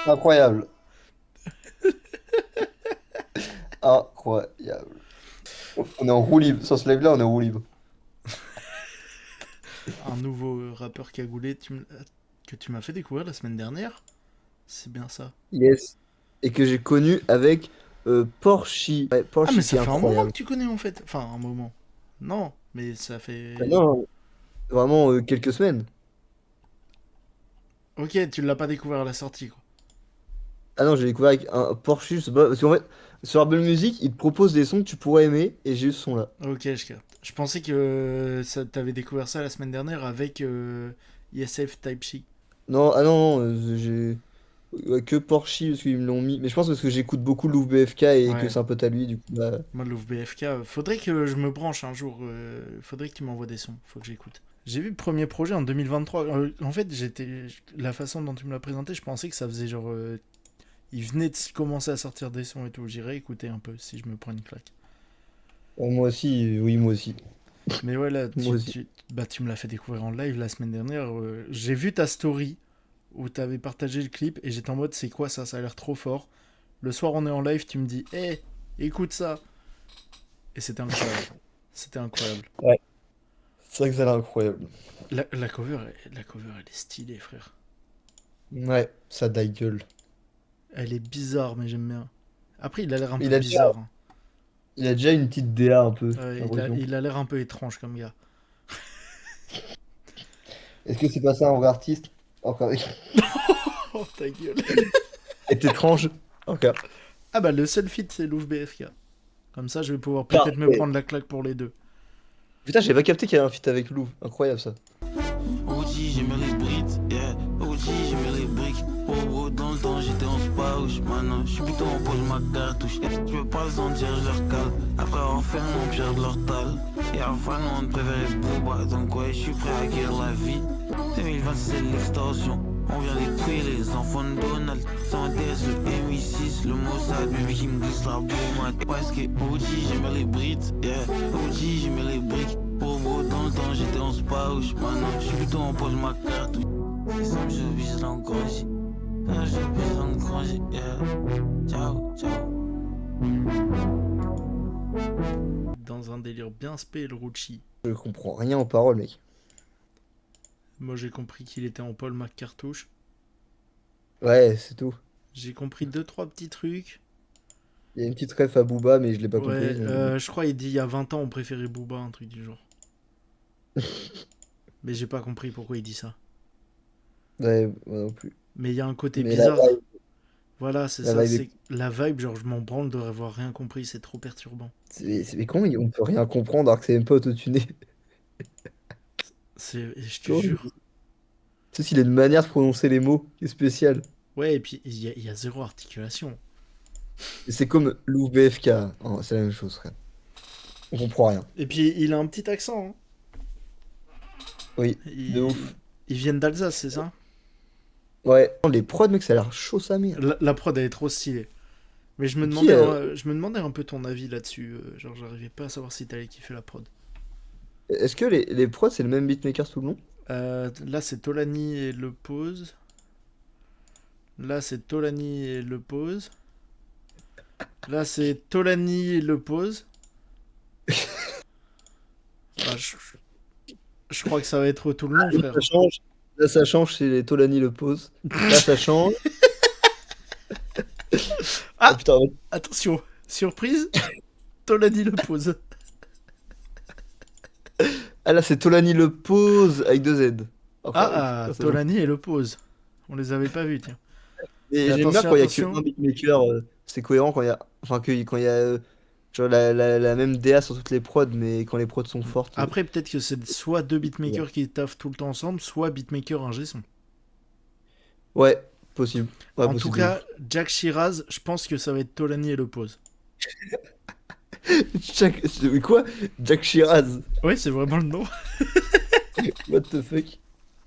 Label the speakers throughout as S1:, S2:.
S1: Incroyable. Incroyable. On est en roue libre. Sur ce live-là, on est en roue libre.
S2: Un nouveau rappeur cagoulé que tu m'as fait découvrir la semaine dernière. C'est bien ça.
S1: Yes. Et que j'ai connu avec Porchy. Ouais,
S2: Ah, mais
S1: Porchy qui
S2: ça
S1: est
S2: fait un moment
S1: incroyable.
S2: que tu connais en fait. Enfin, un moment. Non, mais ça
S1: Ah
S2: fait.
S1: non, vraiment quelques semaines.
S2: Ok, tu l'as pas découvert à la sortie, quoi.
S1: Ah non, j'ai découvert avec un Porchy, je sais pas. Parce qu'en fait, sur Apple Music, il te propose des sons que tu pourrais aimer. Et j'ai eu ce son-là.
S2: Ok, je capte. Je pensais que t'avais découvert ça la semaine dernière avec ISF Type C.
S1: Non, ah non, non, j'ai. Ouais, que Porchy parce qu'ils me l'ont mis. Mais je pense parce que j'écoute beaucoup Louvre BFK et que
S2: Ouais,
S1: c'est un pote à lui, du coup, bah.
S2: moi, Love BFK, faudrait que je me branche un jour. Faudrait que tu m'envoies des sons. Faut que j'écoute. J'ai vu le premier projet en 2023. En fait, la façon dont tu me l'as présenté, je pensais que ça faisait genre. Il venait de commencer à sortir des sons et tout. J'irai écouter un peu si je me prends une claque.
S1: Moi aussi, oui, moi aussi.
S2: Mais ouais, là,
S1: Moi aussi.
S2: bah, tu me l'as fait découvrir en live la semaine dernière. J'ai vu ta story où t'avais partagé le clip et j'étais en mode c'est quoi ça? Ça a l'air trop fort. Le soir, on est en live, tu me dis hé, écoute ça. Et c'était incroyable. C'était incroyable.
S1: Ouais. C'est vrai que ça a l'air incroyable.
S2: La cover, elle est stylée, frère.
S1: Ouais, ça die gueule.
S2: Elle est bizarre, mais j'aime bien. Après, il a l'air un peu
S1: Il a déjà,
S2: bizarre, hein.
S1: il a déjà une petite DA un peu, j'ai l'impression.
S2: Il a l'air un peu étrange comme gars.
S1: Est-ce que c'est pas ça un vrai artiste? Encore.
S2: Oh ta gueule.
S1: Est étrange. Encore.
S2: Ah bah le seul feat c'est Louvre BFK. Comme ça je vais pouvoir peut-être me
S1: Parfait.
S2: prendre la claque pour les deux.
S1: Putain, j'avais pas capté qu'il y avait un feat avec Lou. Incroyable ça.
S3: OG, j'aimais les brides, yeah. OG, j'aimais les briques. Oh bro, dans le temps, j'étais en spauche. Maintenant, je suis plutôt en pôle ma cartouche. Je veux pas le sentir, je leur cale. Après avoir fait mon pire de leur tal. Et avant, on préférait Booba. Donc, ouais, je suis prêt à guérir la vie. 2020, c'est l'extorsion. On vient les tuer, les enfants de Donald. Sans DS, le MI6, le Mossad. Baby qui me glisse la bourre. Parce que OG, j'aimais les brides, yeah. OG, j'aimais les briques. Oh bro, dans le temps, j'étais en spauche. Maintenant, je suis plutôt en pôle ma cartouche. Et ça me chevise là encore ici. Ça me chevise encore ici, yeah. Ciao, ciao.
S2: Dans un délire bien spé le Rucci.
S1: Je comprends rien aux paroles, mec.
S2: Moi j'ai compris qu'il était en Paul McCartouche.
S1: Ouais, c'est tout.
S2: J'ai compris deux trois petits trucs.
S1: Il y a une petite ref à Booba, mais je l'ai pas
S2: Ouais,
S1: comprise. Mais bon.
S2: je crois il dit il y a 20 ans on préférait Booba, un truc du genre. Mais j'ai pas compris pourquoi il dit ça.
S1: Ouais, moi non plus.
S2: Mais il y a un côté
S1: Mais
S2: bizarre. Voilà, c'est
S1: la
S2: ça,
S1: vibe est...
S2: c'est la vibe, genre je m'en branle d'avoir rien compris, c'est trop perturbant.
S1: Mais comment on peut rien comprendre alors que c'est même pas autotuné?
S2: Je te
S1: C'est horrible.
S2: jure.
S1: Tu sais, s'il a une manière de prononcer les mots qui est spéciale.
S2: Ouais, et puis il y a zéro articulation.
S1: Et c'est comme Lou BFK. Oh, c'est la même chose, frère. On comprend rien.
S2: Et puis il a un petit accent, hein.
S1: Oui, de
S2: Ils,
S1: ouf.
S2: ils viennent d'Alsace, c'est ça?
S1: Ouais. Les prods, mec, ça a l'air chaud sa mère.
S2: La prod elle est trop stylée. Mais
S1: Qui,
S2: je me demandais un peu ton avis là-dessus. Genre j'arrivais pas à savoir si t'allais kiffer la prod.
S1: est-ce que les prods, c'est le même beatmaker tout le long?
S2: Là c'est Tolani et Le Pose. Là c'est Tolani et Le Pose. Là c'est Tolani et Le Pose. Bah, je crois que ça va être tout le long,
S1: Là,
S2: frère.
S1: ça change. Là, ça change, c'est les Tolani le pose. Là, ça change. Oh
S2: Ah,
S1: putain,
S2: attention, surprise, Tolani Le Pose.
S1: ah là, c'est Tolani le pose avec deux Z. Incroyable.
S2: Ah,
S1: Ah, ça change.
S2: Tolani et Le Pose. On les avait pas vus, tiens.
S1: Et
S2: Et
S1: j'aime bien
S2: attention,
S1: quand il y a que
S2: attention.
S1: un beatmaker. C'est cohérent quand il y a. Enfin, quand il y a genre la même DA sur toutes les prods, mais quand les prods sont fortes.
S2: Après, peut-être que c'est soit deux
S1: Ouais,
S2: beatmakers qui taffent tout le temps ensemble, soit beatmaker ingé son.
S1: ouais, possible. Ouais,
S2: En tout
S1: possible de
S2: cas,
S1: ouf.
S2: Jack Shiraz, je pense que ça va être Tolani et Le Pose.
S1: Mais quoi? Jack Shiraz.
S2: Oui, c'est vraiment le nom.
S1: What the fuck?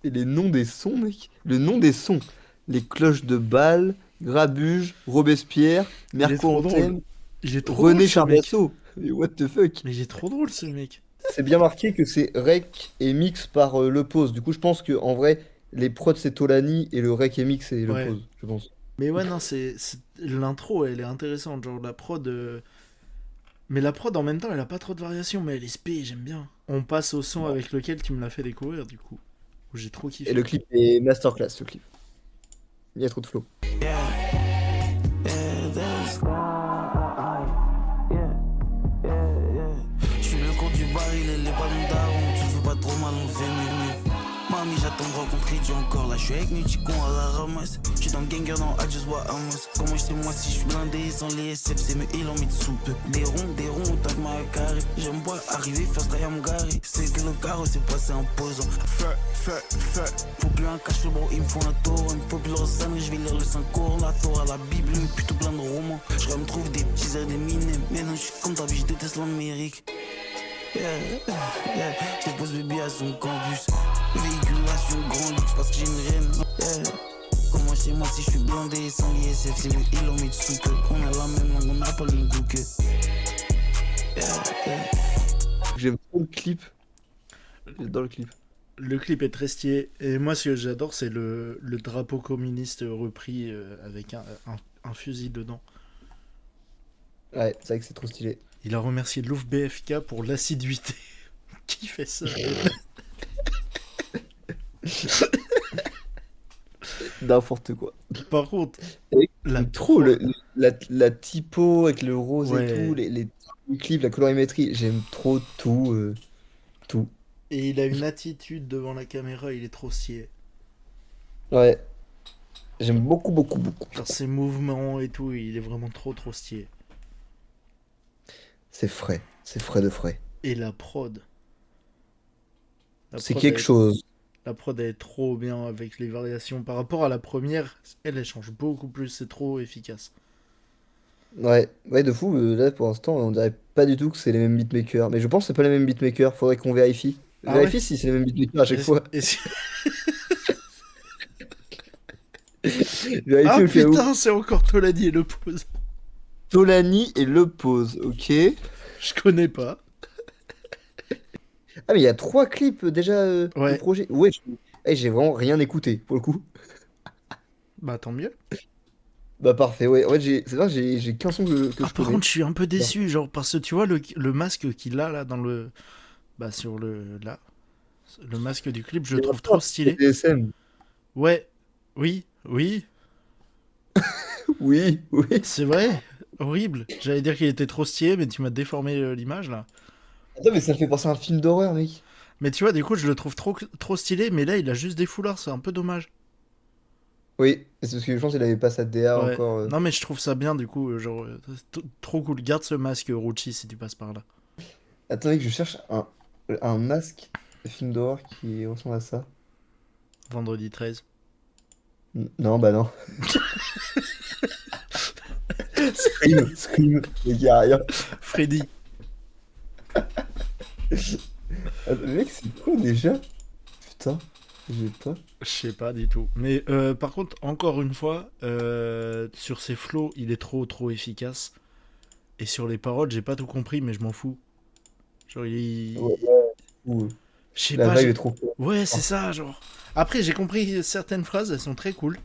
S1: Et les noms des sons, mec? Le nom des sons. Les cloches de Bâle, Grabuge, Robespierre,
S2: Il est
S1: Merco
S2: trop drôle.
S1: Anthem,
S2: Il est trop drôle
S1: René
S2: ce mec.
S1: Charboisseau. Mais what the fuck?
S2: Mais il est trop drôle ce mec.
S1: c'est bien marqué que c'est rec et mix par Le Pose. Du coup, je pense que en vrai, les prods c'est Tolani et le rec et mix c'est Le
S2: Ouais.
S1: Pose, je pense.
S2: Mais ouais, non, l'intro, elle est intéressante. Genre, la prod. Mais la prod, en même temps, elle a pas trop de variations, mais elle est spé, j'aime bien. On passe au son avec lequel tu me l'as fait découvrir, du coup. Où j'ai trop
S1: Et le
S2: kiffé.
S1: clip est masterclass, ce clip. Il y a trop de flow.
S3: Je suis le cours du baril et les ballons d'arôme. Tu fais pas trop mal, on fait mieux. Mamie, j'attends de rencontrer Dieu encore. Là, je suis avec mes petits cons à la ramasse. Je suis dans le ganger dans I just what I must. Comment je sais moi si je suis blindé sans les SFC, mais ils ont mis de soupe. Des ronds, au tas de ma carré. J'aime boire, arriver, faire style à me garer. C'est que le carreau s'est passé imposant. Fuck. Faut plus un cache le bro, il me faut un tour. Une populaire scène, je vais lire le Saint-Coran. La Torah, la Bible, une plutôt plein de romans. Je me trouve des petits airs des minés. Mais non, je suis comme ta vie, je déteste l'Amérique. Je dépose bébé à son campus. Véhiculation grand luxe parce que j'ai une reine. Comment chez moi si je suis blindé sans l'ISF, c'est le il en met de soupe. On a la même langue, on n'a pas le même goût que.
S1: J'aime trop le clip. J'adore le clip.
S2: Le clip est très stylé. Et moi, ce que j'adore, c'est le drapeau communiste repris avec un fusil dedans.
S1: Ouais, c'est vrai que c'est trop stylé.
S2: Il a remercié l'OUF BFK pour l'assiduité. Qui fait ça?
S1: N'importe quoi.
S2: Par contre,
S1: Et
S2: la
S1: j'aime trop la typo avec le rose
S2: Ouais.
S1: et tout, les clips, la colorimétrie. J'aime trop tout. Tout.
S2: Et il a une attitude devant la caméra, il est trop stylé.
S1: Ouais. J'aime beaucoup, beaucoup, beaucoup.
S2: Genre ses mouvements et tout, il est vraiment trop stylé.
S1: C'est frais. C'est frais de frais.
S2: Et la prod. La
S1: C'est
S2: prod,
S1: quelque
S2: elle-
S1: chose.
S2: La prod elle est trop bien avec les variations. Par rapport à la première, elle change beaucoup plus, c'est trop efficace.
S1: Ouais, ouais, de fou. Là, pour l'instant, on dirait pas du tout que c'est les mêmes beatmakers. Mais je pense que c'est pas les mêmes beatmakers. Faudrait qu'on vérifie.
S2: Ah ouais?
S1: Vérifie si c'est les mêmes beatmakers à chaque fois. Vérifie
S2: Ah
S1: au cas où.
S2: putain, c'est encore Tolani et le pose.
S1: Tolani et Le Pose, ok.
S2: Je connais pas.
S1: Ah, mais il y a 3 clips déjà
S2: Ouais.
S1: de projet. Ouais, j'ai vraiment rien écouté pour le coup.
S2: Bah tant mieux.
S1: Bah, parfait, ouais. En fait, c'est vrai, j'ai qu'un son que
S2: Ah
S1: je
S2: par
S1: connais.
S2: contre, je suis un peu déçu, genre parce que tu vois le masque qu'il a là dans le. Bah sur le. Là. Le masque du clip, je le trouve trop stylé.
S1: DSM.
S2: Ouais. Oui.
S1: Oui, oui.
S2: C'est vrai. Horrible. J'allais dire qu'il était trop stylé, mais tu m'as déformé l'image là.
S1: Attends, mais ça me fait penser à un film d'horreur, mec.
S2: Mais tu vois, du coup, je le trouve trop stylé, mais là, il a juste des foulards, c'est un peu dommage.
S1: Oui, c'est parce que je pense qu'il avait pas sa DA
S2: Ouais.
S1: encore.
S2: Non, mais je trouve ça bien, du coup, genre, trop cool. Garde ce masque, Rucci, si tu passes par là.
S1: Attendez que je cherche un masque de film d'horreur qui ressemble à ça.
S2: Vendredi 13.
S1: Non, bah non. Scream, mais y a rien.
S2: Freddy.
S1: Attends, mec, c'est quoi déjà? Putain, j'ai pas.
S2: Je sais pas du tout. Mais par contre, encore une fois, sur ses flows, il est trop efficace. Et sur les paroles, j'ai pas tout compris, mais je m'en fous. Genre,
S1: Ouais, ouh,
S2: je sais
S1: la
S2: pas.
S1: vibe est trop forte.
S2: Ouais, c'est ça, genre. Après, j'ai compris certaines phrases, elles sont très cool.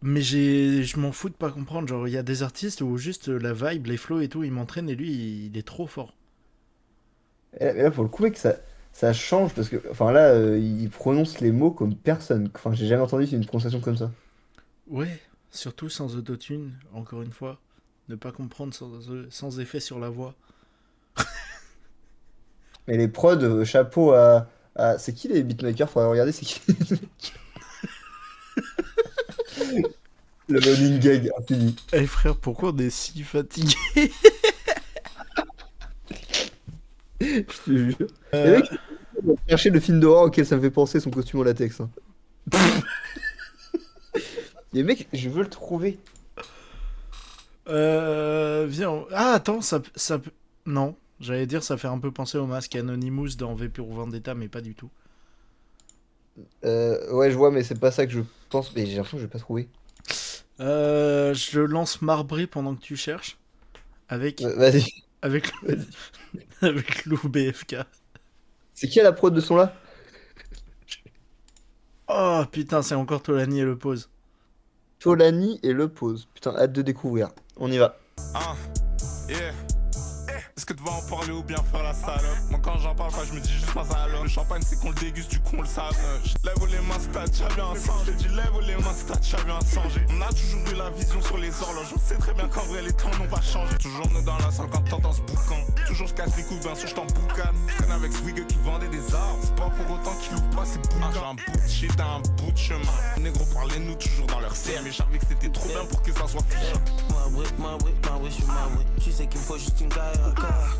S2: Mais je m'en fous de pas comprendre. Genre, il y a des artistes où juste la vibe, les flows et tout, ils m'entraînent et lui, il est trop fort.
S1: Et là, pour le coup, mec, ça change parce que, enfin là, il prononce les mots comme personne. Enfin, j'ai jamais entendu une prononciation comme ça.
S2: Ouais, surtout sans autotune, encore une fois. Ne pas comprendre sans effet sur la voix.
S1: Mais les prods, chapeau c'est qui les beatmakers? Faudrait regarder, c'est qui les beatmakers. Le running gag infini.
S2: Eh frère, pourquoi on est si fatigué?
S1: Je te jure. Les mecs, chercher le film d'horreur auquel ça me fait penser son costume en latex. Hein. Les mecs, je veux le trouver.
S2: Viens. Ah, attends, ça peut. Non, j'allais dire, ça fait un peu penser au masque Anonymous dans V pour Vendetta, mais pas du tout.
S1: Ouais, je vois, mais c'est pas ça que je pense. Mais j'ai l'impression que je vais pas trouver.
S2: Je lance Marbré pendant que tu cherches. Avec,
S1: Vas-y.
S2: avec,
S1: Vas-y.
S2: avec Lou BFK.
S1: C'est qui à la prod de son là?
S2: Oh putain, c'est encore Tolani et le pause.
S1: Tolani et Le Pose. Putain, hâte de découvrir. On y va.
S4: Ah, yeah. Est-ce que tu vas en parler ou bien faire la salope? Moi quand j'en parle pas je me dis juste pas salope. Le champagne c'est qu'on le déguste du coup on le savent. Lève les mains stat, j'avais un singe. Je dis lève les mains stat, j'avais un singe. On a toujours eu la vision sur les horloges. On sait très bien qu'en vrai les temps n'ont pas changé. Toujours nous dans la salle quand t'entends ce boucan. Toujours je casse les couilles bien sûr je t'en boucane. Je traîne avec Swig qui vendait des armes. C'est pas pour autant qu'il ouvre pas ses bouquins. J'ai un bout de shit à un bout de chemin. Les négros parlaient-nous toujours dans leur serre. Mais j'avais que c'était trop bien pour que ça soit fichant.
S3: Ma brique, je suis ma brique. Tu sais qu'il me faut juste une carrière.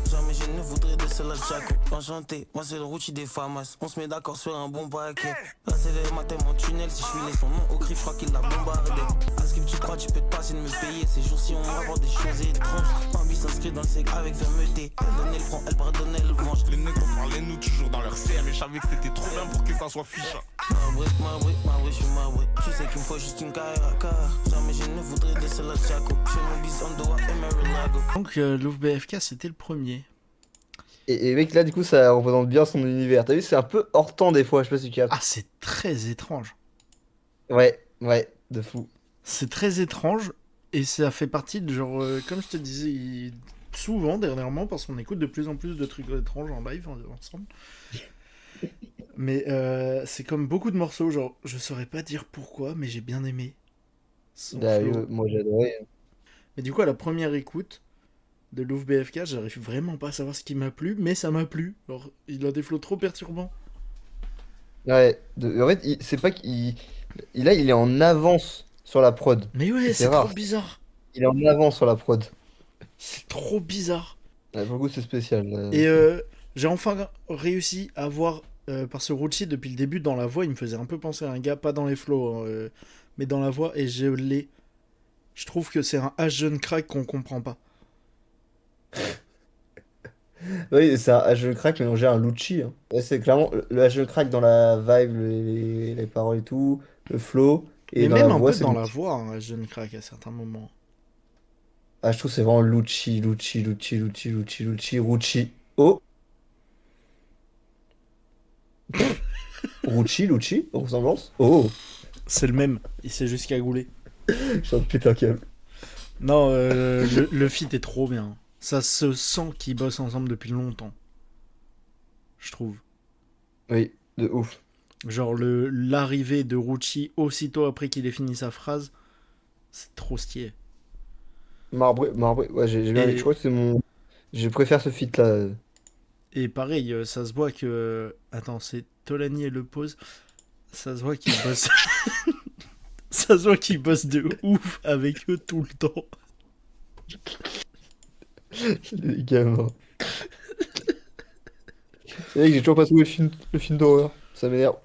S3: Jamais je ne voudrais de celle-là de Jaco. Enchanté, moi c'est le routier des famas. On se met d'accord sur un bon paquet. Là c'est le matin, mon tunnel. Si je filais son nom au cri, je crois qu'il l'a bombardé. À ce que tu crois, tu peux te passer de me payer. Ces jours-ci, on va avoir des choses étranges. Bambi s'inscrit dans le sec avec fermeté. Elle donne, elle prend, elle pardonne, elle venge.
S4: Les négros parlaient-nous toujours dans leur serre. Mais j'avais que c'était trop bien pour que ça soit fichant.
S3: Ma brique, je suis ma brique. Tu sais qu'il me faut juste une carrière. Jamais je ne voudrais de celle-là de Jaco. Chez mon bis, Andoa et Marilago.
S2: Donc Lou BFK, c'était le premier.
S1: Et mec, là, du coup, ça représente bien son univers. T'as vu, c'est un peu hors temps des fois, je sais pas si tu captes.
S2: Ah, c'est très étrange.
S1: Ouais, de fou.
S2: C'est très étrange et ça fait partie de genre, comme je te disais souvent dernièrement, parce qu'on écoute de plus en plus de trucs étranges en live ensemble. Mais c'est comme beaucoup de morceaux, genre, je saurais pas dire pourquoi, mais j'ai bien aimé son flow.
S1: Moi, j'ai adoré.
S2: Mais du coup, à la première écoute de Louvre BFK, j'arrive vraiment pas à savoir ce qui m'a plu, mais ça m'a plu. Alors, il a des flows trop perturbants.
S1: Ouais, en fait, c'est pas qu'il. Là, il est en avance sur la prod.
S2: Mais ouais,
S1: C'est
S2: c'est trop
S1: rare.
S2: bizarre.
S1: Il est en avance sur la prod.
S2: C'est trop bizarre.
S1: Ouais, pour le coup, c'est spécial.
S2: Et j'ai enfin réussi à voir, parce que Rucci, depuis le début, dans la voix, il me faisait un peu penser à un gars, pas dans les flows, hein, mais dans la voix, et je l'ai. Je trouve que c'est un H jeune crack qu'on comprend pas.
S1: Oui, c'est un HE Crack mélangé à un Lucci, hein. Ouais, c'est clairement le HE Crack dans la vibe, les paroles et tout, le flow, et
S2: Mais
S1: dans la
S2: même un
S1: voix,
S2: peu
S1: c'est
S2: dans la
S1: Lucci.
S2: voix, un H jeune crack à certains moments.
S1: Ah, je trouve que c'est vraiment Lucci, Rucci. Oh, Lucci, en ressemblance. Oh,
S2: C'est le même, il s'est juste cagoulé.
S1: je suis en train de péter un câble.
S2: Non, le feat est trop bien. Ça se sent qu'ils bossent ensemble depuis longtemps. Je trouve.
S1: Oui, de ouf.
S2: Genre l'arrivée de Rucci aussitôt après qu'il ait fini sa phrase, c'est trop stylé.
S1: Marbré, ouais, j'ai bien
S2: Et,
S1: je crois que c'est mon. Je préfère ce feat là.
S2: et pareil, ça se voit que... Attends, c'est Tolani et Le Pose. Ça se voit qu'ils bossent... ça se voit qu'ils bossent de ouf avec eux tout le temps.
S1: Les gamins. C'est vrai que j'ai toujours pas trouvé le film d'horreur. Ça m'énerve.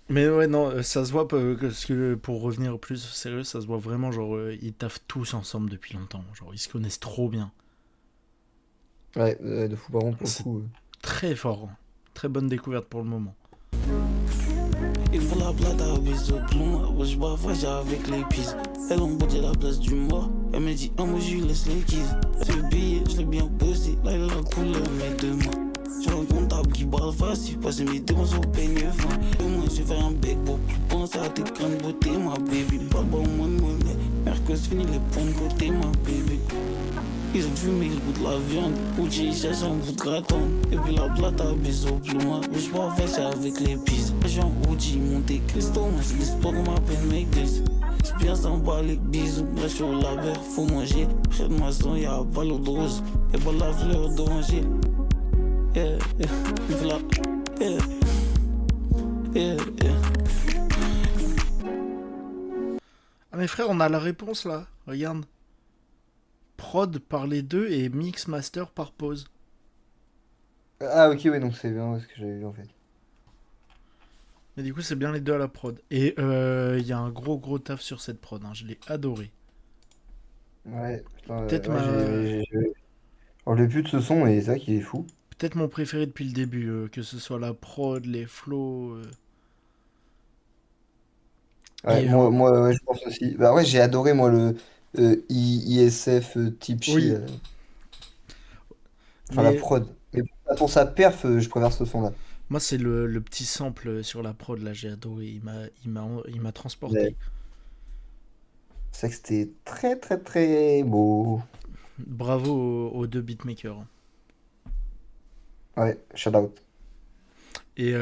S2: Mais ouais, non, ça se voit parce que pour revenir plus sérieux, ça se voit vraiment, genre, ils taffent tous ensemble depuis longtemps. Genre, ils se connaissent trop bien.
S1: Ouais, de fou, par contre, pour le
S2: C'est
S1: coup.
S2: très fort. Hein. Très bonne découverte pour le moment.
S3: Il faut la plata à bise de plomb. Moi je bavage avec les pistes. Elle emboutit la place du mort. Elle me dit, ah, moi je lui laisse les keys. C'est le billet, je l'ai bien posté. Là il a la couleur, mes deux mains. J'ai un comptable qui parle facile. Passer mes dépenses au peigne fin. Et moi j'ai fait un bec pour plus penser à tes crânes de beauté. Ma baby, pas bon, moi de monnaie. Mercos fini les points de côté, ma baby. Ils ont fumé le bout de la viande. Uchi, ils cherchent un bout de gratin. Et puis la plata, bise au pluma. Je pas faire avec les pistes. J'ai un Uchi, Monte Cristo. Moi je laisse pas qu'on m'appelle mes glisses. J'pire sans pas les bisous. Brèche au labeur, faut manger. Près de maçon, y'a pas l'eau de rose. Et pas la fleur d'oranger. Yeah, yeah. Voilà. Yeah. Yeah, yeah.
S2: Ah mais frère, on a la réponse là. Regarde. Prod par les deux et mix master par pause.
S1: Ah, ok, ouais, donc c'est bien ce que j'avais vu en fait.
S2: Mais du coup, c'est bien les deux à la prod. Et il y a un gros taf sur cette prod. Hein. Je l'ai adoré.
S1: Ouais, putain,
S2: Peut-être
S1: on le plus de ce son, et c'est vrai qu'il est fou.
S2: Peut-être mon préféré depuis le début. Que ce soit la prod, les flows.
S1: Ouais,
S2: Et
S1: moi ouais, je pense aussi. Bah ouais, j'ai adoré moi le ISF Tipchi.
S2: oui.
S1: Enfin, la
S2: Mais
S1: prod. Mais pour sa perf, je préfère ce son-là.
S2: moi, c'est le petit sample sur la prod, là, j'ai adoré. Il m'a
S1: Ouais.
S2: transporté.
S1: C'est vrai que c'était très, très, très beau.
S2: Bravo aux deux beatmakers.
S1: Ouais, shout out.
S2: Et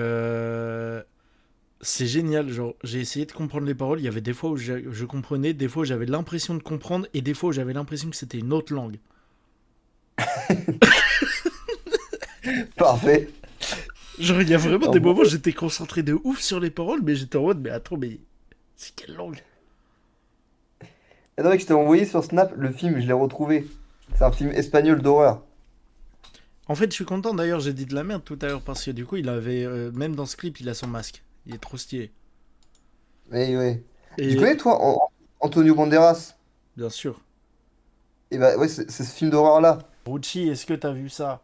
S2: c'est génial, genre, j'ai essayé de comprendre les paroles. Il y avait des fois où je comprenais, des fois où j'avais l'impression de comprendre, et des fois où j'avais l'impression que c'était une autre langue.
S1: Parfait.
S2: Genre, il y a vraiment
S1: En
S2: des
S1: vrai,
S2: moments où j'étais concentré de ouf sur les paroles, mais j'étais en mode, mais attends, mais c'est quelle langue?
S1: et non, mec, je t'ai envoyé sur Snap le film, je l'ai retrouvé. C'est un film espagnol d'horreur.
S2: En fait, je suis content d'ailleurs, j'ai dit de la merde tout à l'heure, parce que du coup, il avait, même dans ce clip, il a son masque. Il est trop stylé.
S1: Mais ouais. Tu
S2: Et
S1: connais, toi, Antonio Banderas?
S2: bien sûr,
S1: Et bah, ouais, c'est ce film d'horreur-là.
S2: Rucci, est-ce que t'as vu ça?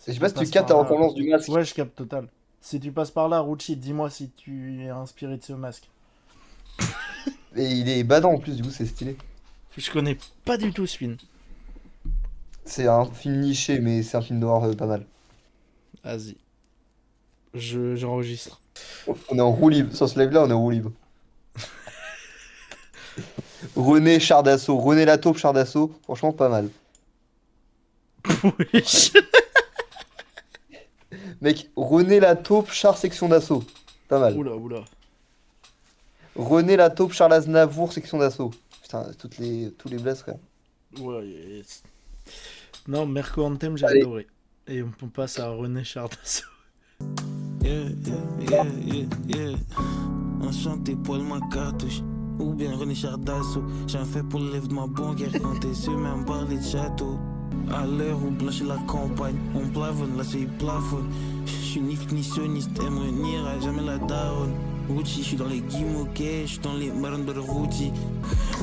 S1: Je
S2: Si
S1: sais
S2: tu
S1: pas si tu
S2: passes
S1: captes
S2: par
S1: la
S2: là.
S1: ressemblance du masque.
S2: Ouais, je capte total. Si tu passes par là, Rucci, dis-moi si tu es inspiré de ce masque.
S1: Et il est badant en plus, du coup, c'est stylé.
S2: Je connais pas du tout ce film.
S1: C'est un film niché, mais c'est un film d'horreur pas mal.
S2: Vas-y, j'enregistre.
S1: On est en roue libre. Sur ce live-là, on est en roue libre. René Char d'Assaut. René Lataupe Char d'Assaut. Franchement, pas mal.
S2: Wesh.
S1: Mec, René Lataupe Char Section d'Assaut. Pas mal.
S2: Oula, oula.
S1: René Lataupe Charles Aznavour Section d'Assaut. Putain, tous les blazes, frère.
S2: Ouais, non, Merco Anthem, j'ai
S1: Allez.
S2: adoré. Et on passe à René Chardasso.
S3: Yeah, yeah, yeah, yeah, yeah. Enchanté, Paul ma cartouche. Ou bien René Chardasso. J'ai un fait pour le lève de ma banquière quand t'es sûr même parler de château. À l'heure où blanchit la campagne, on plafonne, là c'est il plafonne. J'suis ni finitionniste, aimerais ni à jamais la daronne. Rucci, j'suis dans les guimauquets, j'suis dans les marins de Rucci.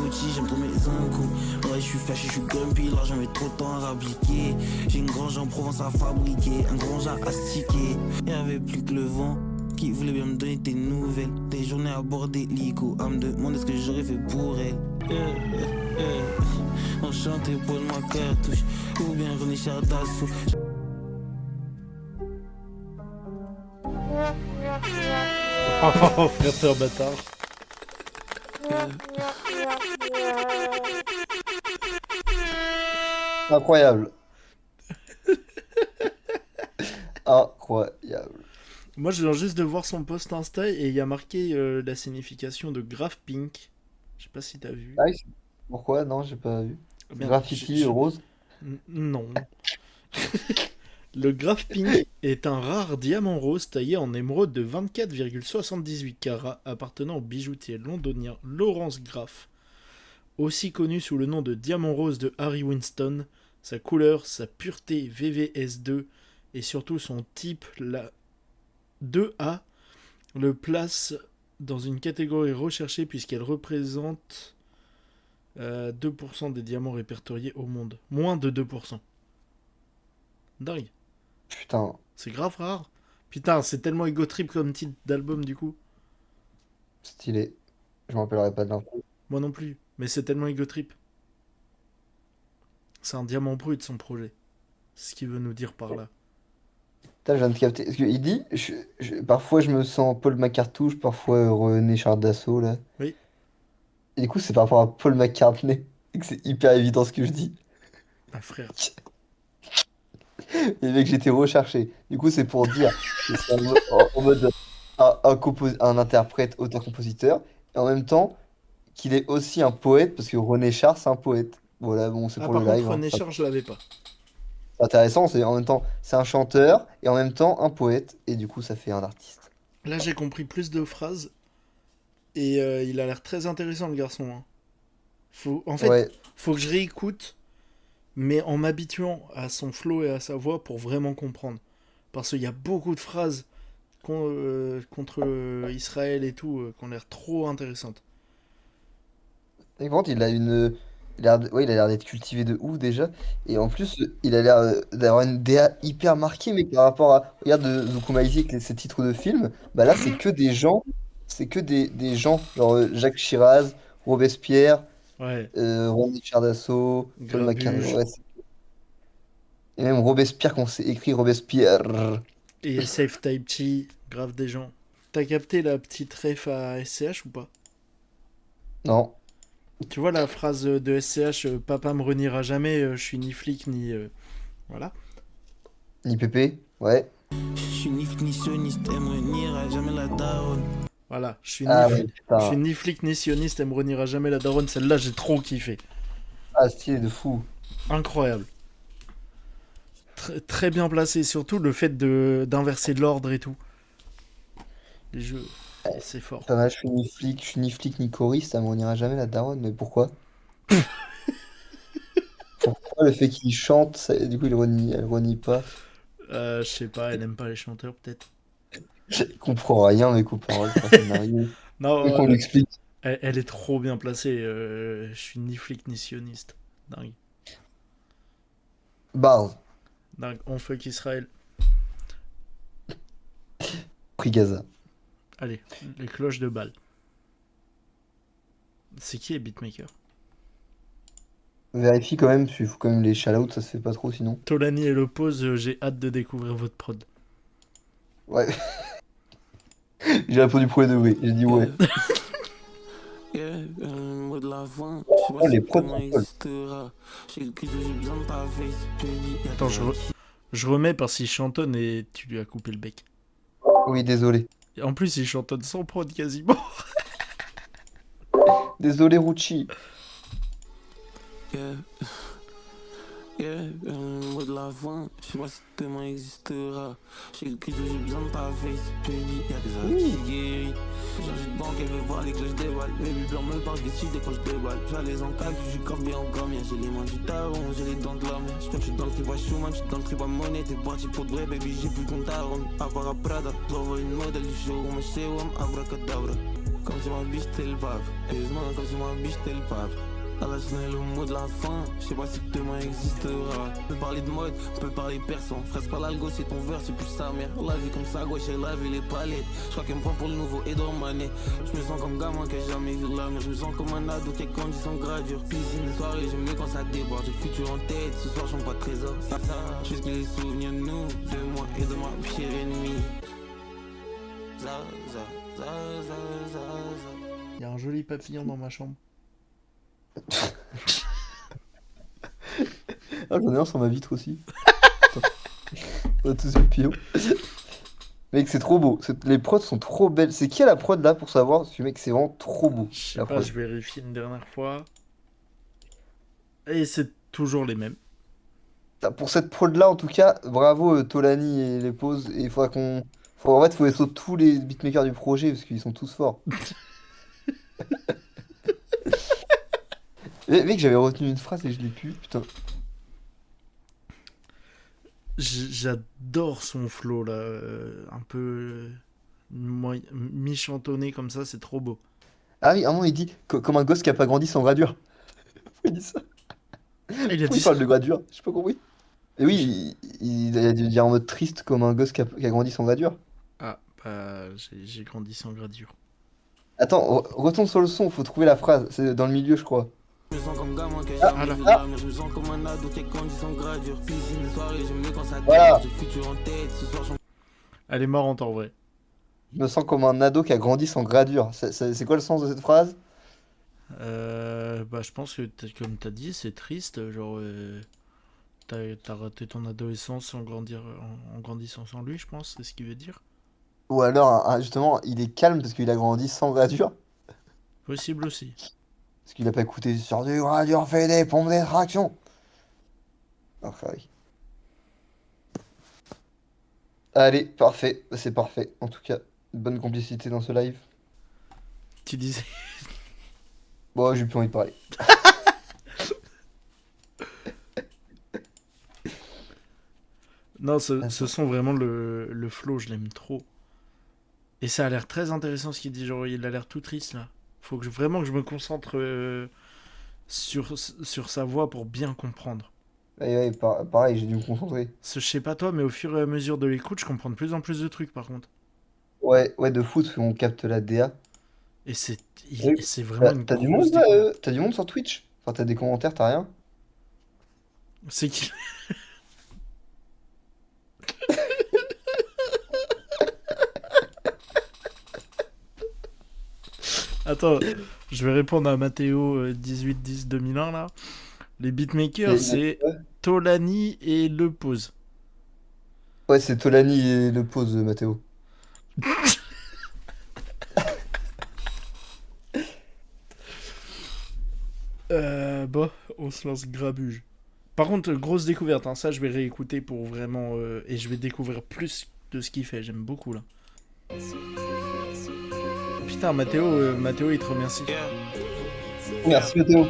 S3: Rucci, j'aime trop mes incous. Ouais, j'suis fâché, j'suis grumpy, l'argent met trop de temps à rappliquer. J'ai une grange en Provence à fabriquer, un grand jar à sticker. Y'avait plus que le vent qui voulait bien me donner tes nouvelles. Des journées à bord des licots, à me demander ce que j'aurais fait pour elle. Enchanté, Paul ma cartouche. Ou bien René Chardasso.
S2: Oh, frère, t'es un bâtard.
S1: Incroyable. Incroyable.
S2: Moi, je viens juste de voir son post Insta et il y a marqué la signification de Graph Pink. Je sais pas si t'as vu.
S1: Ah oui, pourquoi? Non, j'ai pas vu.
S2: Ah, merde,
S1: Graffiti rose.
S2: Non. Le Graph Pink est un rare diamant rose taillé en émeraude de 24,78 carats appartenant au bijoutier londonien Lawrence Graff. Aussi connu sous le nom de diamant rose de Harry Winston, sa couleur, sa pureté VVS2 et surtout son type, la 2A, le place dans une catégorie recherchée puisqu'elle représente 2% des diamants répertoriés au monde. Moins de 2%. Dingue.
S1: Putain,
S2: C'est grave rare. Putain, c'est tellement ego trip comme titre d'album du coup.
S1: stylé. Je m'en rappellerai pas de l'info.
S2: Moi non plus. Mais c'est tellement ego trip. C'est un diamant brut son projet. C'est ce qu'il veut nous dire par là.
S1: Putain, je viens de capter. Parce qu'il dit, parfois je me sens Paul McCartouche, parfois René Char d'Assaut, là.
S2: Oui.
S1: Et du coup, c'est par rapport à Paul McCartney. Et que c'est hyper évident ce que je dis.
S2: Ah frère.
S1: Et mec, j'étais recherché. Du coup, c'est pour dire que c'est en mode un interprète, auteur-compositeur. Et en même temps, qu'il est aussi un poète, parce que René Char, c'est un poète. Voilà, bon, c'est
S2: Ah
S1: pour
S2: par
S1: le
S2: contre
S1: live, hein.
S2: René Char, je l'avais pas.
S1: C'est intéressant, c'est en même temps, c'est un chanteur et en même temps un poète, et du coup, ça fait un artiste.
S2: Là j'ai compris plus de phrases. Et il a l'air très intéressant le garçon. Hein. En fait,
S1: Ouais,
S2: faut que je réécoute, mais en m'habituant à son flow et à sa voix pour vraiment comprendre. Parce qu'il y a beaucoup de phrases contre Israël et tout qui ont l'air trop intéressantes.
S1: et par contre, ouais, il a l'air d'être cultivé de ouf déjà. Et en plus, il a l'air d'avoir une DA hyper marquée, mais par rapport à. Regarde Zukumaisi avec ses titres de films, bah là, c'est que des gens, genre Jacques Chirac, Robespierre,
S2: Ouais,
S1: René Char d'Assaut, Paul McCartney.
S2: Grabuge.
S1: Ouais, Et même Robespierre, qu'on s'est écrit Robespierre.
S2: Et Safe Type Chi, grave des gens. T'as capté la petite ref à SCH ou pas?
S1: Non,
S2: Tu vois la phrase de SCH, papa me reniera jamais, je suis ni flic ni. Voilà.
S1: ni Pépé, ouais.
S3: Je suis ni fictionniste, elle me reniera jamais la daronne.
S2: Voilà,
S1: Ah ouais,
S2: je suis
S1: putain.
S2: ni flic ni sioniste, elle me reniera jamais la daronne. Celle-là, j'ai trop kiffé.
S1: Ah, stylé de fou.
S2: Incroyable. Très bien placé, surtout le fait de d'inverser l'ordre et tout. Les jeux, c'est fort.
S1: Pas mal, je suis ni flic ni choriste, ça m'en ira jamais la daronne, mais pourquoi? Pourquoi le fait qu'il chante, du coup elle renie pas?
S2: Je sais pas, elle aime pas les chanteurs peut-être.
S1: Je comprends rien mec aux paroles, enfin, ça m'arrive. Faut
S2: Non,
S1: qu'on l'explique.
S2: elle est trop bien placée. Je suis ni flic ni sioniste. Dingue.
S1: Bars,
S2: Dingue. On fuck Israël.
S1: prix Gaza.
S2: Allez, les cloches de balle. C'est qui les beatmakers?
S1: Vérifie quand même, parce qu'il faut quand même les shout ça se fait pas trop sinon.
S2: Tolani et le pause, j'ai hâte de découvrir votre prod.
S1: Ouais, j'ai répondu pour les deux, oui. J'ai dit ouais.
S3: Mot de la fin, je sais
S1: Oh,
S3: pas
S1: les
S3: si
S1: prods
S3: demain
S1: sont folles.
S3: existera. J'ai le cul, j'ai besoin de ta face. Je te dis, y'a
S2: Attends,
S3: des gens
S2: je remets parce qu'il chantonne et tu lui as coupé le bec.
S1: Oui, désolé.
S2: Et en plus, il chantonne sans prod quasiment.
S1: Désolé, Rucci.
S3: Yeah, mot de la fin, je sais pas si demain existera. J'ai le cul, j'ai besoin de ta face. Je te dis, y'a des heures qui guérit. J'ai de banque, elle veut voir les cloches déballe. Baby blanc me parle des des quand je déballe. J'allais en calme, je suis grave bien en gamin. J'ai les mains du daron, j'ai les dents de la mer. Je suis dans le trip à Schumann, je suis dans le trip à monnaie. T'es parti pour de vrai, baby, j'ai plus ton daron. À part à Prada, j'envoie une modèle du show. On me chez Wam, abracadabra. Comme si ma biche t'es le pape. Heureusement, comme si ma biche t'es le pape. À la Chanel, le mot de la fin, je sais pas si demain existera. On peut parler de mode, on peut parler persan. Frère, pas l'algo, c'est ton verre, c'est plus sa mère. La vie comme ça, gauche, elle la vie, les palettes. Je crois qu'elle me prend pour le nouveau Edouard Manet. Je me sens comme gamin qui a jamais vu la mer. Je me sens comme un ado qui a grandi sans gradure. Piscine, les soirées, j'aime mieux quand ça déborde. J'ai le futur en tête, ce soir, j'en pas de trésor. Ça, juste que les souvenirs de nous, de moi et de ma pire ennemie. Za, za, za, za, za, za.
S2: Il y a un joli papillon dans ma chambre.
S1: Ah, j'en ai un sur ma vitre aussi. Attends. On a tous eu le pion. Mec, c'est trop beau. Les prods sont trop belles. C'est qui a la prod là pour savoir? Parce que mec, c'est vraiment trop beau.
S2: Je sais
S1: La
S2: pas,
S1: prod.
S2: je vérifie une dernière fois. Et c'est toujours les mêmes.
S1: Pour cette prod là, en tout cas, bravo Tolani et les pauses. Et il faudra qu'on. En fait, faut essayer tous les beatmakers du projet parce qu'ils sont tous forts. Mec, j'avais retenu une phrase et je l'ai plus. Putain.
S2: J'adore son flow là, un peu mi-chantonné comme ça, c'est trop beau.
S1: Ah oui, à un moment, il dit comme un gosse qui a pas grandi sans gradure. Pourquoi il dit ça?
S2: Ah, il a
S1: Pourquoi
S2: dit
S1: il
S2: ça?
S1: parle de gradure? J'ai pas compris. Et oui, il a dû dire en mode triste comme un gosse qui a grandi sans gradure.
S2: Ah, bah, j'ai grandi sans gradure.
S1: Attends, retourne sur le son, faut trouver la phrase. C'est dans le milieu, je crois.
S3: Je me sens comme gamin qui a
S1: Ah,
S3: jamais
S2: là.
S3: vu la mer. Je me sens comme un ado qui a grandi sans gradure. Piscine, les soirées, j'aime mieux quand ça
S1: Voilà.
S3: déborde. J'ai le futur en tête, ce soir j'en
S2: Elle est marrante en vrai.
S1: Je me sens comme un ado qui a grandi sans gradure. C'est quoi le sens de cette phrase?
S2: Bah, je pense que, comme t'as dit, c'est triste. Genre, t'as raté ton adolescence en grandissant sans lui, je pense, c'est ce qu'il veut dire.
S1: Ou alors, justement, il est calme parce qu'il a grandi sans gradure.
S2: Possible aussi.
S1: Parce qu'il a pas écouté sur du gradure, fait des pompes d'extraction. Enfin, oui. Allez, parfait. C'est parfait. En tout cas, bonne complicité dans ce live.
S2: Tu disais.
S1: Bon, j'ai plus envie de parler.
S2: Non, ce son, vraiment, le flow, je l'aime trop. Et ça a l'air très intéressant ce qu'il dit. Genre, il a l'air tout triste là. Faut vraiment que je me concentre sur sa voix pour bien comprendre.
S1: Ouais, ouais, pareil, j'ai dû me concentrer.
S2: Je sais pas toi, mais au fur et à mesure de l'écoute, je comprends de plus en plus de trucs par contre.
S1: Ouais, ouais, de foot, parce qu'on capte la DA.
S2: Et
S1: Oui.
S2: c'est vraiment une
S1: T'as du
S2: grosse
S1: monde là,
S2: découverte.
S1: t'as du monde sur Twitch? Enfin, t'as des commentaires, t'as rien?
S2: C'est qui? Attends, je vais répondre à Mathéo 1810-2001 là. Les beatmakers, c'est Tolani et Le Pose.
S1: Ouais, c'est Tolani et le pose, Mathéo.
S2: Bon, on se lance grabuge. Par contre, grosse découverte, hein, ça je vais réécouter pour vraiment. Et je vais découvrir plus de ce qu'il fait, j'aime beaucoup là. Putain, Mathéo il te remercie.
S1: Merci, Mathéo.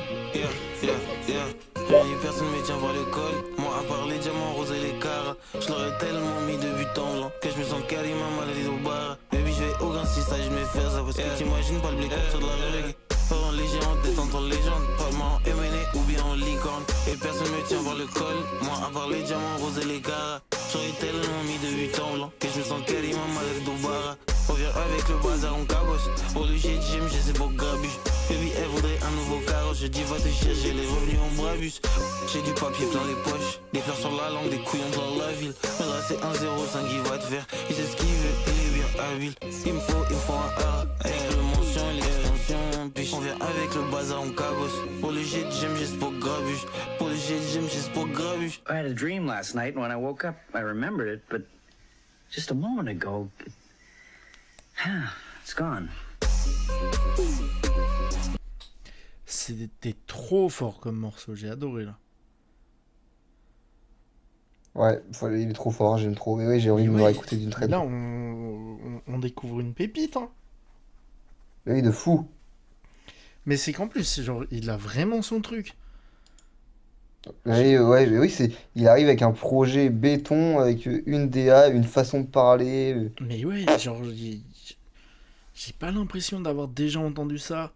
S3: Personne me tient par le col. Moi, à part les diamants roses et les carres, je leur ai tellement mis de but en blanc que je me sens carrément mal à au bar. Baby, je vais au grand si ça, je me fais ça parce que t'imagines pas le blé comme sur de la règle. Pas en légende, détente en légende, pas en M&A ou bien en licorne. Et personne me tient par le col. Moi, à part les diamants roses et les carres, j'aurais tellement mis de but en blanc que je me sens carrément mal à au bar. On vient avec le bazar, on cabosse. Pour le jet de gym, je sais pour grabuge. Baby, elle voudrait un nouveau carrosse. Je dis, va te chercher les revenus en brabus. J'ai du papier plein les poches, des fleurs sur la langue, des couillons dans la ville. Mais là, c'est 1,05 qui va te faire. Il sait ce qu'il veut, il est bien habile. Il me faut un A, avec le mention et l'extension. Puis on vient avec le bazar, on cabosse. Pour le jet de gym, juste pour grabuge. Pour le jet de gym, juste pour grabuge.
S5: I had a dream last night, and when I woke up, I remembered it, but just a moment ago, it's gone.
S2: C'était trop fort comme morceau, j'ai adoré là.
S1: Ouais, il est trop fort, j'aime trop. Mais oui, j'ai envie de me
S2: Ouais,
S1: réécouter d'une traite.
S2: là on découvre une pépite, hein.
S1: Mais oui, de fou.
S2: Mais c'est qu'en plus, genre, il a vraiment son truc.
S1: Ouais, ouais, mais oui, il arrive avec un projet béton, avec une DA, une façon de parler.
S2: Mais ouais, genre, j'ai pas l'impression d'avoir déjà entendu ça.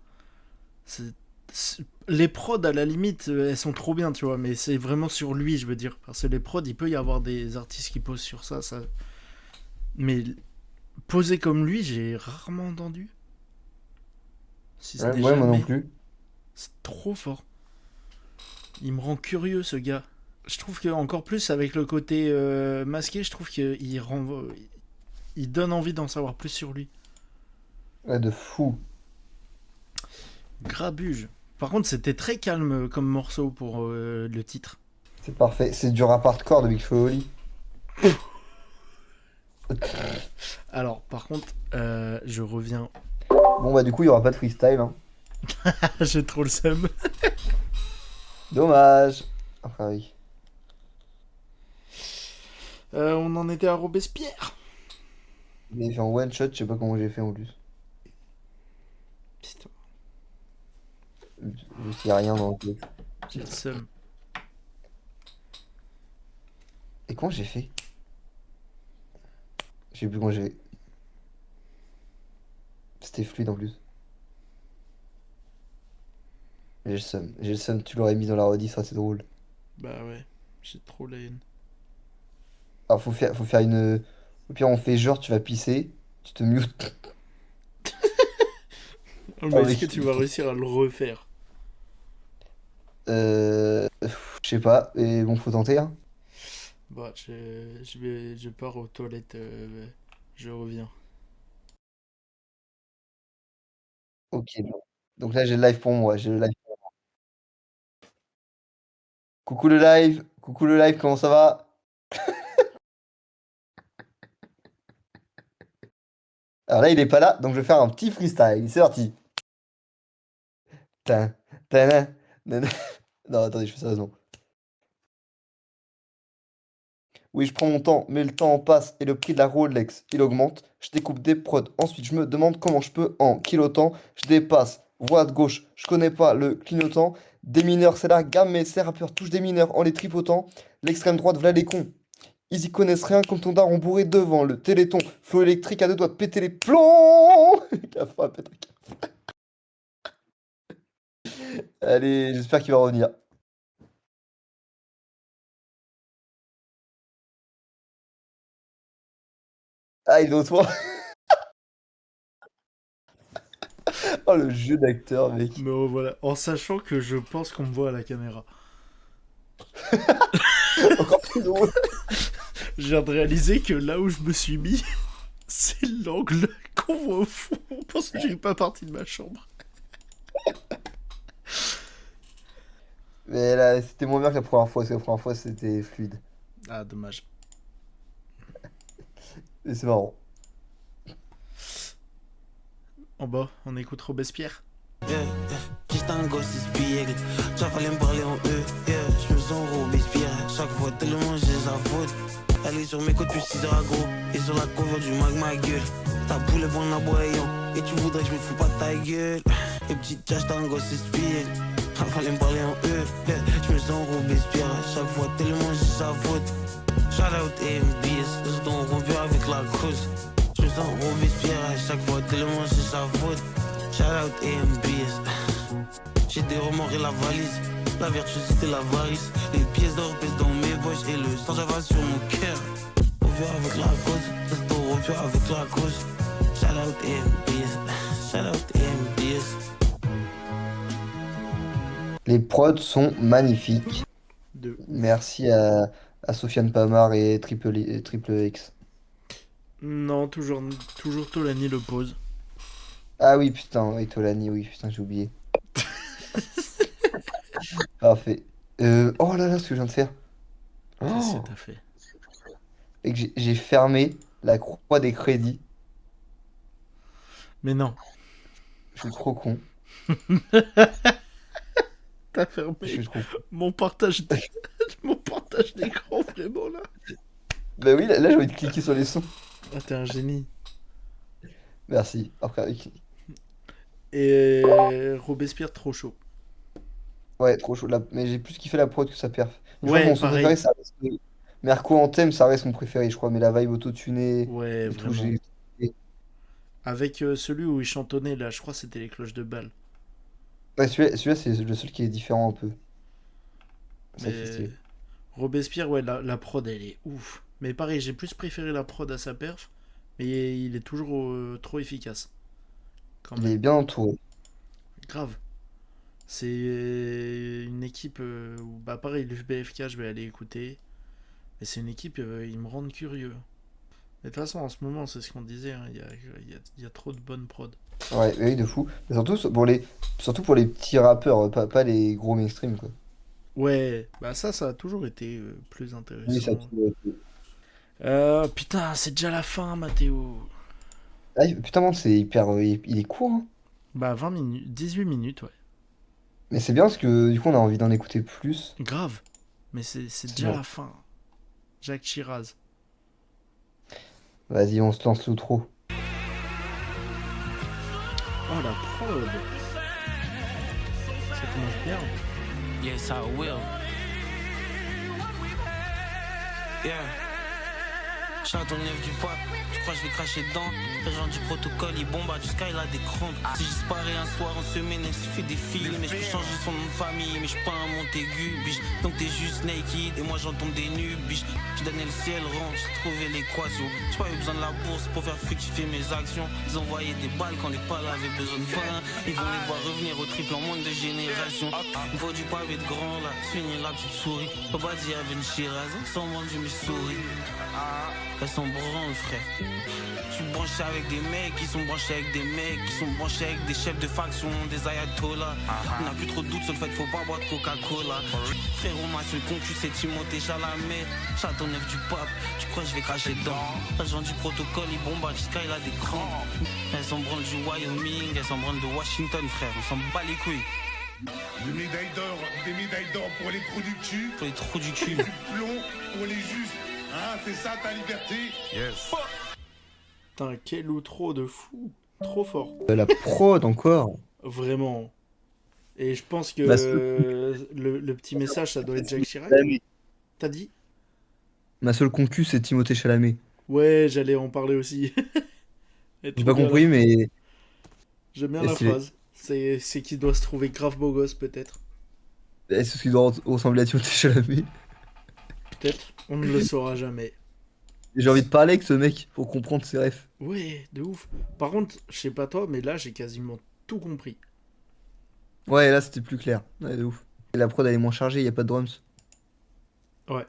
S2: Les prods, à la limite, elles sont trop bien, tu vois, mais c'est vraiment sur lui, je veux dire. Parce que les prods, il peut y avoir des artistes qui posent sur ça. Mais poser comme lui, j'ai rarement entendu. Si ce
S1: Ouais,
S2: n'est
S1: ouais, moi non
S2: jamais.
S1: plus.
S2: C'est trop fort. Il me rend curieux, ce gars. Je trouve que encore plus avec le côté masqué, je trouve qu'il il donne envie d'en savoir plus sur lui.
S1: Ouais, de fou.
S2: Grabuge. Par contre, c'était très calme comme morceau pour le titre.
S1: C'est parfait. C'est du rap hardcore de Big Flo et Oli.
S2: Alors, par contre, je reviens.
S1: Bon, bah, du coup, il y aura pas de freestyle, hein.
S2: J'ai trop le seum.
S1: Dommage. Enfin, oui.
S2: On en était à Robespierre.
S1: Mais fait en one shot, je sais pas comment j'ai fait en plus.
S2: Putain,
S1: Juste, il y a rien dans le truc.
S2: j'ai le seum.
S1: Et comment j'ai fait? Je sais plus comment j'ai fait. C'était fluide en plus. J'ai le seum. J'ai le seum, tu l'aurais mis dans la rediff, ça c'est drôle.
S2: Bah ouais, j'ai trop la haine.
S1: Alors faut faire une. Au pire, on fait genre, tu vas pisser, tu te mutes.
S2: Oh, mais est-ce que tu vas réussir à le refaire?
S1: Je sais pas, et bon, faut tenter, hein.
S2: Bah, je pars aux toilettes, je reviens.
S1: Ok, bon. Donc là, j'ai le live pour moi, j'ai le live. Coucou le live, comment ça va? Alors là, il est pas là, donc je vais faire un petit freestyle. C'est parti. Tin, tana, nana. Non, attendez, je fais ça, non. Oui, je prends mon temps, mais le temps passe et le prix de la Rolex, il augmente. Je découpe des prods, ensuite je me demande comment je peux en kilotant. Je dépasse, voie de gauche, je connais pas le clignotant. Des mineurs, c'est la gamme, mais ces rappeurs touchent des mineurs en les tripotant. L'extrême droite, v'là les cons. Ils y connaissent rien comme ton daron bourré devant le téléthon. Flow électrique à deux doigts de péter les plombs. Il a faim à péter un câble. Allez, j'espère qu'il va revenir. Ah, il est de retour. Oh, le jeu d'acteur, mec.
S2: Mais oh, voilà, en sachant que je pense qu'on me voit à la caméra.
S1: Encore plus drôle.
S2: Je viens de réaliser que là où je me suis mis, c'est l'angle qu'on voit au fond. pense que je suis pas parti de ma chambre.
S1: Mais là, c'était moins bien que la première fois, parce que la première fois, c'était fluide.
S2: Ah, dommage.
S1: Et c'est marrant.
S2: En bas, on écoute Robespierre.
S3: Yeah, yeah. Juste un gosse espiègle, ça fallait me parler en eux. Yeah, je me sens Robespierre, chaque fois tellement j'ai sa faute. Elle est sur mes côtes depuis 6 heures à gros, et sur la cover du mag ma gueule. Ta boule est bonne à boyant, et tu voudrais que je me fous pas de ta gueule. Et petite j'étais un gosse espiègle, ça fallait me parler en eux. Yeah, je me sens Robespierre, chaque fois tellement j'ai sa faute. Shout out AMBS, ils sont rompus avec la cause. Je me sens Robespierre, à chaque fois tellement j'ai sa faute. Shout out AMBS. J'ai des remords et la valise. La virtuosité, l'avarice. Les pièces d'or pèsent dans mes poches. Et le sang j'avale sur mon cœur. Rompu avec la cause. C'est rompu avec la cause. Shout out AMBS. Shout out AMBS.
S1: Les prods sont magnifiques.
S2: De...
S1: Merci à Sofiane Pamar et Triple X.
S2: Non, toujours Tolani le pose.
S1: Ah oui, putain, oui, Tolani, oui, putain, j'ai oublié. Parfait. Oh là là, ce que je viens de faire.
S2: Qu'est-ce
S1: Oh,
S2: que t'as fait?
S1: et que j'ai fermé la croix des crédits.
S2: Mais non,
S1: Je suis trop con.
S2: t'as
S1: Je
S2: fermé
S1: suis trop con.
S2: mon partage mon partage d'écran, vraiment, là.
S1: Bah oui, là j'ai envie de cliquer sur les sons.
S2: Ah, t'es un génie.
S1: Merci. Après,
S2: Et Robespierre, trop chaud.
S1: ouais, trop chaud. Mais j'ai plus kiffé la prod que sa perf. Je crois que
S2: Ouais,
S1: mon son
S2: pareil.
S1: préféré, ça reste Merco en thème, ça reste mon préféré, je crois. Mais la vibe autotunée
S2: Ouais,
S1: et tout,
S2: vraiment.
S1: j'ai.
S2: Avec celui où il chantonnait, là, je crois que c'était les cloches de Bâle.
S1: Ouais, celui-là, c'est le seul qui est différent un peu. C'est ça qui est
S2: Mais
S1: stylé.
S2: Robespierre, ouais, la prod, elle est ouf. Mais pareil, j'ai plus préféré la prod à sa perf, mais il est toujours trop efficace. Quand
S1: Il
S2: même.
S1: est bien entouré.
S2: Grave. C'est une équipe où, bah pareil, l'UFBFK, je vais aller écouter. Mais c'est une équipe, ils me rendent curieux. Mais de toute façon, en ce moment, c'est ce qu'on disait, hein, il y a trop de bonnes prod.
S1: Ouais, oui, de fou. Mais surtout pour les petits rappeurs, pas les gros mainstream, quoi.
S2: Ouais, bah ça a toujours été plus
S1: Oui, ça a
S2: intéressant.
S1: toujours été.
S2: Putain, c'est déjà la fin, Mathéo.
S1: Ah, putain, man, c'est hyper. Il est court, hein.
S2: Bah 20 minutes, 18 minutes, ouais.
S1: Mais c'est bien parce que du coup, on a envie d'en écouter plus.
S2: Grave. Mais c'est
S1: C'est
S2: déjà
S1: bien.
S2: la fin. Jacques Chiraz.
S1: Vas-y, on se lance l'outro.
S2: Oh la prod. Ça commence bien.
S3: Yes, I will. Yeah. Château neuf du pape, tu crois que je vais cracher dedans? Agent du protocole, il bombarde jusqu'à il a des crampes. Si je disparais un soir en semaine, elle se fait des films. Mais je peux changer son nom de famille, mais je suis pas un Montaigu, biche. Donc t'es juste naked et moi j'en tombe des nus, biche. Je donnais le ciel rond, j'ai trouvé l'équation. J'ai pas eu besoin de la bourse pour faire fructifier mes actions. Ils envoyaient des balles quand les pales avaient besoin de pain. Ils vont les voir revenir au triple en moins de générations. Il faut du pavé de grand là, finir la petite souris. Papa dit avec une Shiraz, sans moi je me souris. Elles sont branles, frère. Je suis branché avec des mecs qui sont branchés avec des mecs qui sont branchés avec des chefs de faction, des ayatollahs. On n'a plus trop de doutes sur le fait qu'il faut pas boire de Coca-Cola. Frérot, ma seule concu, c'est Timothée Chalamet. Château neuf du pape, tu crois que je vais cracher dedans? L'agent du protocole, il bombarde jusqu'à il a des crampes. Elles s'en branlent du Wyoming, elles s'en branlent de Washington, frère. On s'en bat les couilles.
S6: Des médailles d'or pour les trous du cul,
S3: Pour les trous du cul.
S6: du plomb pour les justes. Hein, c'est ça ta liberté?
S4: Yes.
S2: Putain, quel outro de fou. Trop fort.
S1: La prod encore.
S2: Vraiment. Et je pense que
S1: Ma seule,
S2: le petit message, ça doit être Jacques Chirac.
S1: Chalamet.
S2: T'as dit?
S1: Ma seule concu, c'est Timothée Chalamet.
S2: Ouais, j'allais en parler aussi. Et
S1: J'ai
S2: trop
S1: pas
S2: bien
S1: compris, mais
S2: J'aime bien
S1: c'est
S2: la
S1: stylé.
S2: phrase. C'est qu'il doit se trouver grave beau gosse, peut-être.
S1: Est-ce qu'il doit ressembler à Timothée Chalamet?
S2: Peut-être. On ne le saura jamais.
S1: J'ai envie de parler avec ce mec pour comprendre ses refs.
S2: Ouais, de ouf. Par contre, je sais pas toi, mais là, j'ai quasiment tout compris.
S1: Ouais, là c'était plus clair. Ouais, de ouf. Et la prod elle est moins chargée, y a pas de drums.
S2: Ouais.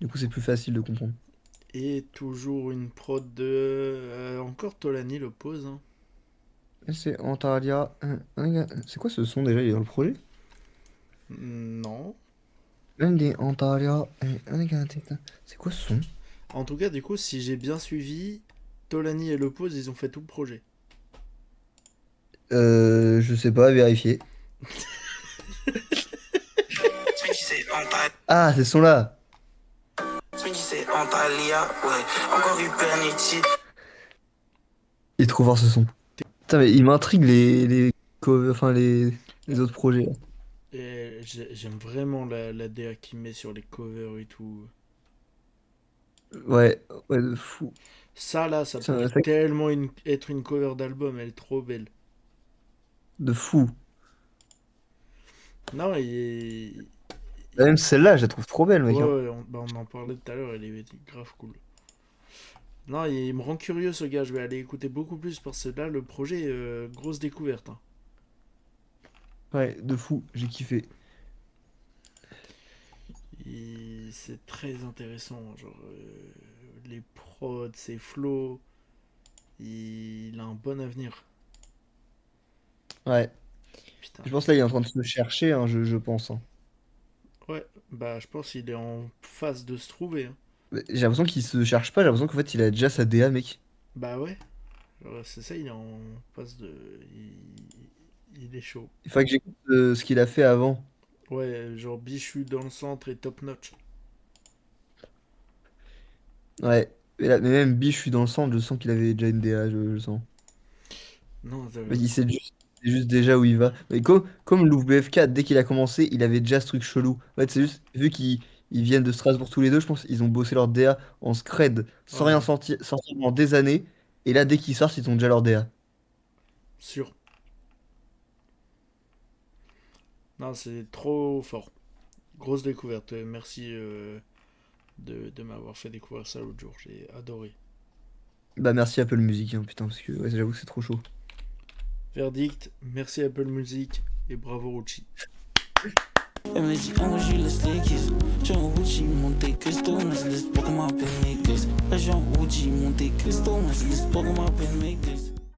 S1: Du coup, c'est plus facile de comprendre.
S2: Et toujours une prod de... encore Tolani le pose, hein.
S1: C'est Antalya. C'est quoi ce son déjà? Il est dans le projet?
S2: Non.
S1: Même des Antalya. C'est quoi ce son?
S2: En tout cas, du coup, si j'ai bien suivi, Tolani et Le Pose, ils ont fait tout le projet.
S1: Je sais pas, vérifier. Ah, c'est ce son-là.
S3: C'est Antalya, ouais, encore hyper nitide.
S1: Il est trop fort ce son. Putain, mais il m'intrigue enfin, les autres projets, là.
S2: Et j'aime vraiment la DA qu'il met sur les covers et tout.
S1: Ouais, ouais, de fou.
S2: Ça, là, ça
S1: Putain,
S2: pourrait
S1: ça-
S2: tellement être une cover d'album, elle est trop belle.
S1: de fou.
S2: Non, il...
S1: Même celle-là, je la trouve trop belle,
S2: Ouais,
S1: mec, hein.
S2: ouais, on en parlait tout à l'heure, elle est grave cool. Non, il me rend curieux ce gars, je vais aller écouter beaucoup plus parce que là, le projet, grosse découverte, hein.
S1: Ouais, de fou, j'ai kiffé.
S2: C'est très intéressant, genre les prods, ses flows, il a un bon avenir.
S1: Ouais.
S2: Putain.
S1: Je pense là, il est en train de se chercher, hein, je pense, hein.
S2: Ouais, bah je pense qu'il est en phase de se trouver, hein.
S1: Mais j'ai l'impression qu'il se cherche pas, j'ai l'impression qu'en fait, il a déjà sa DA, mec.
S2: Bah ouais, c'est ça, il est en phase de... il est chaud.
S1: Il faudrait que j'écoute ce qu'il a fait avant.
S2: Ouais, genre Bichu dans le centre et top notch.
S1: Ouais. Mais même Biche, je suis dans le centre, je sens qu'il avait déjà une DA, je sens.
S2: Non,
S1: Mais il sait juste déjà où il va. Mais comme Louvre BFK, dès qu'il a commencé, il avait déjà ce truc chelou. En fait, c'est juste, vu qu'ils viennent de Strasbourg tous les deux, je pense qu'ils ont bossé leur DA en scred, sans rien
S2: ouais,
S1: sortir pendant des années. Et là, dès qu'ils sortent, ils ont déjà leur DA.
S2: sûr. Non, c'est trop fort. Grosse découverte. Merci de m'avoir fait découvrir ça l'autre jour. J'ai adoré.
S1: Bah, merci Apple Music, hein, putain, parce que ouais, j'avoue que c'est trop chaud.
S2: Verdict, merci Apple Music et bravo Rucci.
S3: Elle me dit, en je laisse les kisses. J'ai un Gucci, monté Cristo, mais je laisse pas qu'on m'appelle mes kisses. J'ai un Gucci, monté Cristo, mais je laisse pas qu'on m'appelle mes kisses.